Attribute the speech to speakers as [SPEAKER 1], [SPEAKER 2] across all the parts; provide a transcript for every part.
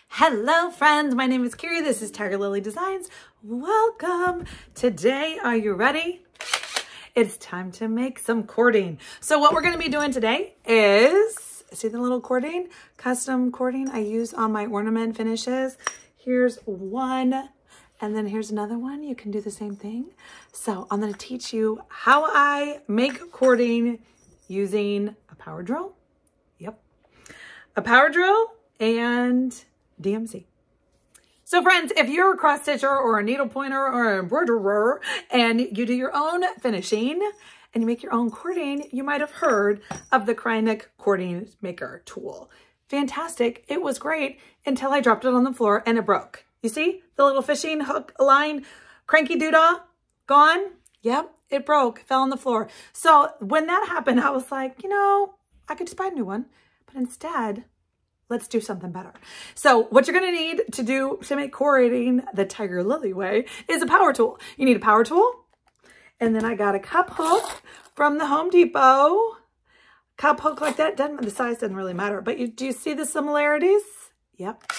[SPEAKER 1] Hello friends, my name is Kari. This is Tiger Lily Designs. Welcome. Today, are you ready? It's time to make some cording. So what we're going to be doing today is, see the little cording? Custom cording I use on my ornament finishes. Here's one, and then here's another one. You can do the same thing. So I'm going to teach you how I make cording using a power drill. Yep. A power drill and DMC. So friends, if you're a cross stitcher or a needle pointer or an embroiderer and you do your own finishing and you make your own cording, you might have heard of the Kari cording maker tool. Fantastic. It was great until I dropped it on the floor and it broke. You see the little fishing hook line, cranky doodah, gone? Yep, it broke, fell on the floor. So when that happened, I was like, you know, I could just buy a new one, but instead, let's do something better. So what you're going to need to make cording the Tiger Lily way is a power tool. You need a power tool. And then I got a cup hook from the Home Depot. Cup hook like that. The size doesn't really matter, but do you see the similarities? Yep.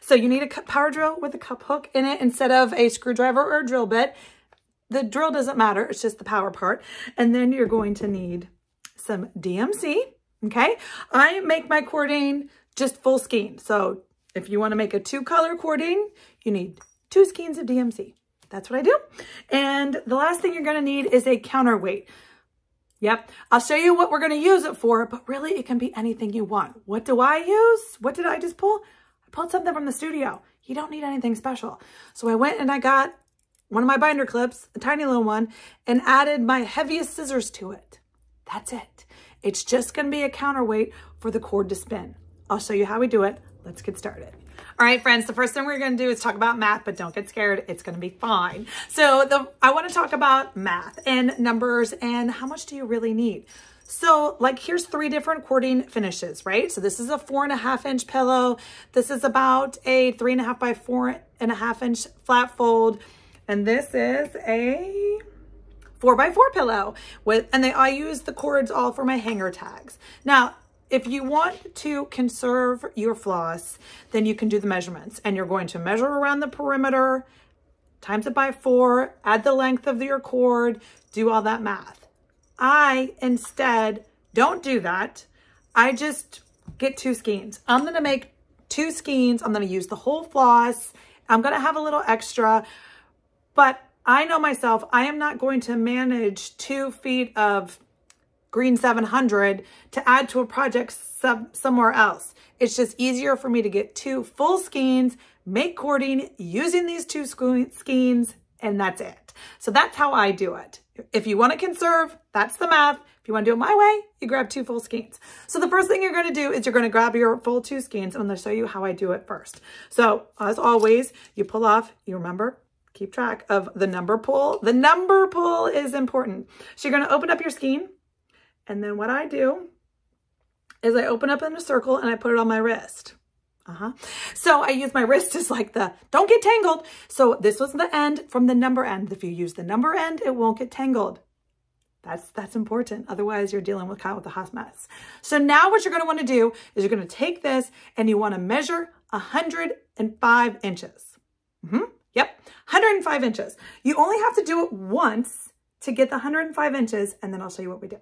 [SPEAKER 1] So you need a power drill with a cup hook in it instead of a screwdriver or a drill bit. The drill doesn't matter. It's just the power part. And then you're going to need some DMC. Okay. I make my cording just full skein. So if you want to make a 2-color cording, you need 2 skeins of DMC. That's what I do. And the last thing you're going to need is a counterweight. Yep. I'll show you what we're going to use it for, but really it can be anything you want. What do I use? What did I just pull? I pulled something from the studio. You don't need anything special. So I went and I got one of my binder clips, a tiny little one, and added my heaviest scissors to it. That's it. It's just going to be a counterweight for the cord to spin. I'll show you how we do it. Let's get started. All right, friends, the first thing we're going to do is talk about math, but don't get scared. It's going to be fine. So I want to talk about math and numbers and how much do you really need? So like here's 3 different cording finishes, right? So this is a 4.5-inch pillow. This is about a 3.5 by 4.5-inch flat fold. And this is a 4x4 pillow and I use the cords all for my hanger tags. Now, if you want to conserve your floss, then you can do the measurements and you're going to measure around the perimeter, times it by 4, add the length of your cord, do all that math. I instead don't do that. I just get 2 skeins. I'm going to make 2 skeins. I'm going to use the whole floss. I'm going to have a little extra, but I know myself, I am not going to manage 2 feet of green 700 to add to a project somewhere else. It's just easier for me to get 2 full skeins, make cording using these 2 skeins, and that's it. So that's how I do it. If you want to conserve, that's the math. If you want to do it my way, you grab 2 full skeins. So the first thing you're going to do is you're going to grab your full 2 skeins, and I'm going to show you how I do it first. So as always, you pull off, you remember, keep track of the number pull. The number pull is important. So you're going to open up your skein. And then what I do is I open up in a circle and I put it on my wrist. So I use my wrist as like don't get tangled. So this was the end from the number end. If you use the number end, it won't get tangled. That's important. Otherwise, you're dealing with kind of a hot mess. So now what you're going to want to do is you're going to take this and you want to measure 105 inches. Yep, 105 inches. You only have to do it once to get the 105 inches, and then I'll show you what we do.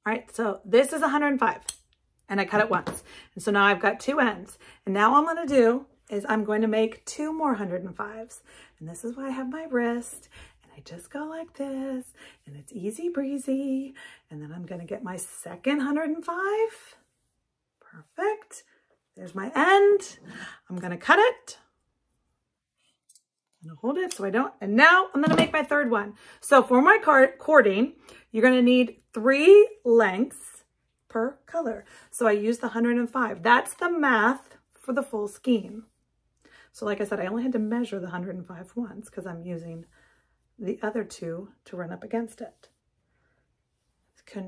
[SPEAKER 1] All right, so this is 105 and I cut it once. And so now I've got 2 ends. And now what I'm going to do is I'm going to make 2 more 105s. And this is why I have my wrist. And I just go like this and it's easy breezy. And then I'm going to get my second 105. Perfect. There's my end. I'm going to cut it. I'm going to hold it so I don't. And now I'm going to make my 3rd one. So for my cording, you're going to need 3 lengths per color. So I use the 105. That's the math for the full skein. So like I said, I only had to measure the 105 once because I'm using the other 2 to run up against it.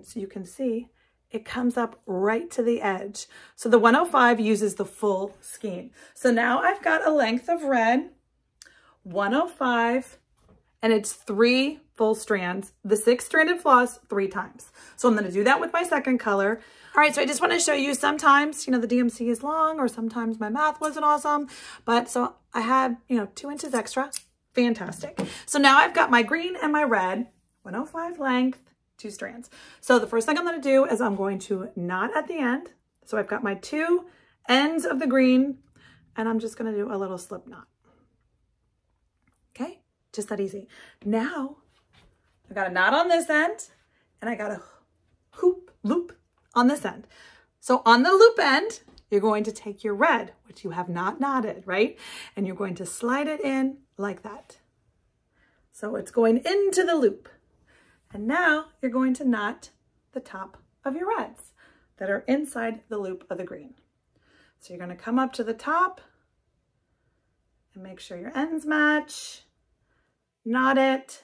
[SPEAKER 1] So you can see it comes up right to the edge. So the 105 uses the full skein. So now I've got a length of red, 105, and it's 3 full strands, the 6-stranded floss 3 times. So I'm going to do that with my second color. All right, so I just want to show you sometimes, you know, the DMC is long or sometimes my math wasn't awesome. But so I had, you know, 2 inches extra. Fantastic. So now I've got my green and my red, 105 length, 2 strands. So the first thing I'm going to do is I'm going to knot at the end. So I've got my 2 ends of the green and I'm just going to do a little slip knot. Okay, just that easy. Now I got a knot on this end and I got a hoop loop on this end. So on the loop end, you're going to take your red, which you have not knotted, right? And you're going to slide it in like that. So it's going into the loop. And now you're going to knot the top of your reds that are inside the loop of the green. So you're going to come up to the top and make sure your ends match, knot it.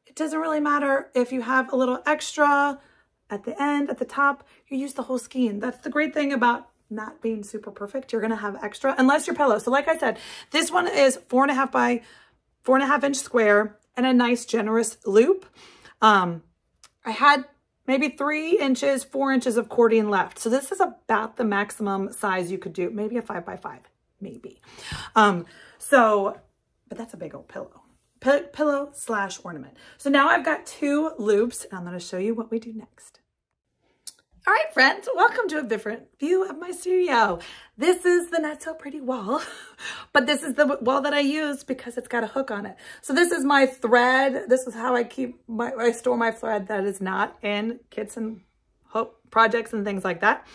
[SPEAKER 1] It doesn't really matter if you have a little extra at the end, at the top, you use the whole skein. That's the great thing about not being super perfect. You're going to have extra unless your pillow. So like I said, this one is 4.5 by 4.5 inch square and a nice generous loop. I had maybe 3 inches, 4 inches of cording left. So this is about the maximum size you could do. Maybe a 5 by 5, maybe. But that's a big old pillow. Pillow / ornament. So now I've got 2 loops and I'm going to show you what we do next. All right, friends, welcome to a different view of my studio. This is the not so pretty wall, but this is the wall that I use because it's got a hook on it. So this is my thread. This is how I store my thread that is not in kits and hook projects and things like that.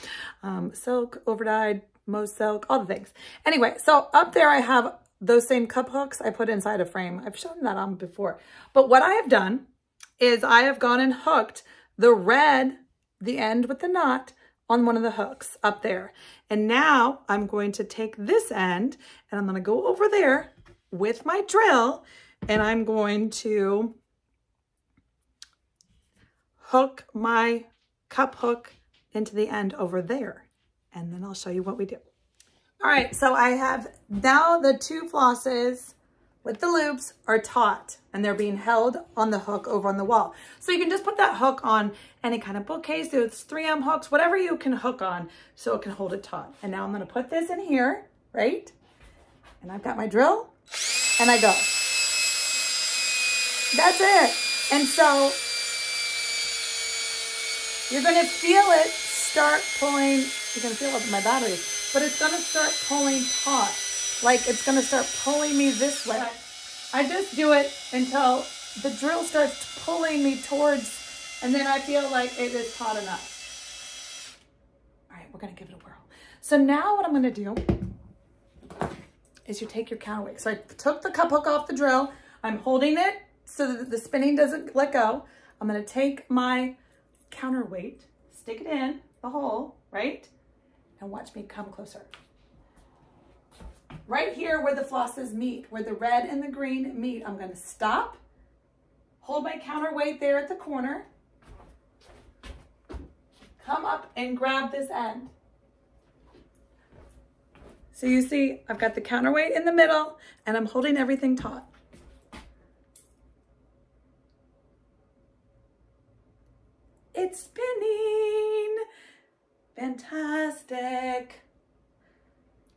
[SPEAKER 1] Silk, overdyed, Mose silk, all the things. Anyway, so up there I have those same cup hooks I put inside a frame. I've shown that on before. But what I have done is I have gone and hooked the red, the end with the knot, on one of the hooks up there. And now I'm going to take this end and I'm going to go over there with my drill and I'm going to hook my cup hook into the end over there. And then I'll show you what we do. All right, so I have now the 2 flosses with the loops are taut and they're being held on the hook over on the wall. So you can just put that hook on any kind of bookcase. There's 3M hooks, whatever you can hook on so it can hold it taut. And now I'm gonna put this in here, right? And I've got my drill and I go. That's it. And so you're gonna feel it start pulling. You're gonna feel it with my battery. But it's gonna start pulling taut. Like it's gonna start pulling me this way. I just do it until the drill starts pulling me towards, and then I feel like it is taut enough. All right, we're gonna give it a whirl. So now what I'm gonna do is you take your counterweight. So I took the cup hook off the drill. I'm holding it so that the spinning doesn't let go. I'm gonna take my counterweight, stick it in the hole, right? And watch me come closer. Right here where the flosses meet, where the red and the green meet, I'm gonna stop, hold my counterweight there at the corner, come up and grab this end. So you see, I've got the counterweight in the middle and I'm holding everything taut. It's spinning. Fantastic.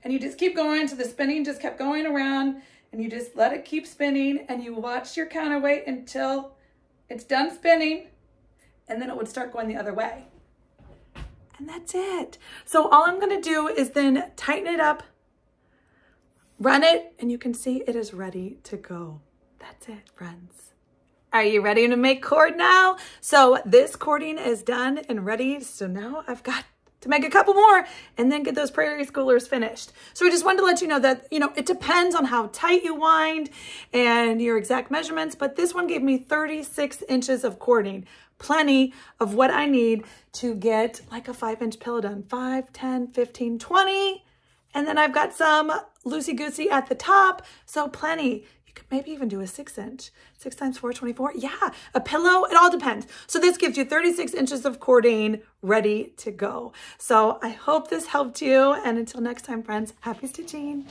[SPEAKER 1] And you just keep going, so the spinning just kept going around and you just let it keep spinning and you watch your counterweight until it's done spinning and then it would start going the other way. And that's it. So all I'm gonna do is then tighten it up, run it, and you can see it is ready to go. That's it, friends. Are you ready to make cord now? So this cording is done and ready. So now I've got to make a couple more and then get those prairie schoolers finished. So I just wanted to let you know that, you know, it depends on how tight you wind and your exact measurements, but this one gave me 36 inches of cording, plenty of what I need to get like a 5-inch pillow done, 5, 10, 15, 20. And then I've got some loosey-goosey at the top, so plenty. You could maybe even do a 6-inch, 6 times 4, 24. Yeah, a pillow, it all depends. So this gives you 36 inches of cording ready to go. So I hope this helped you. And until next time, friends, happy stitching.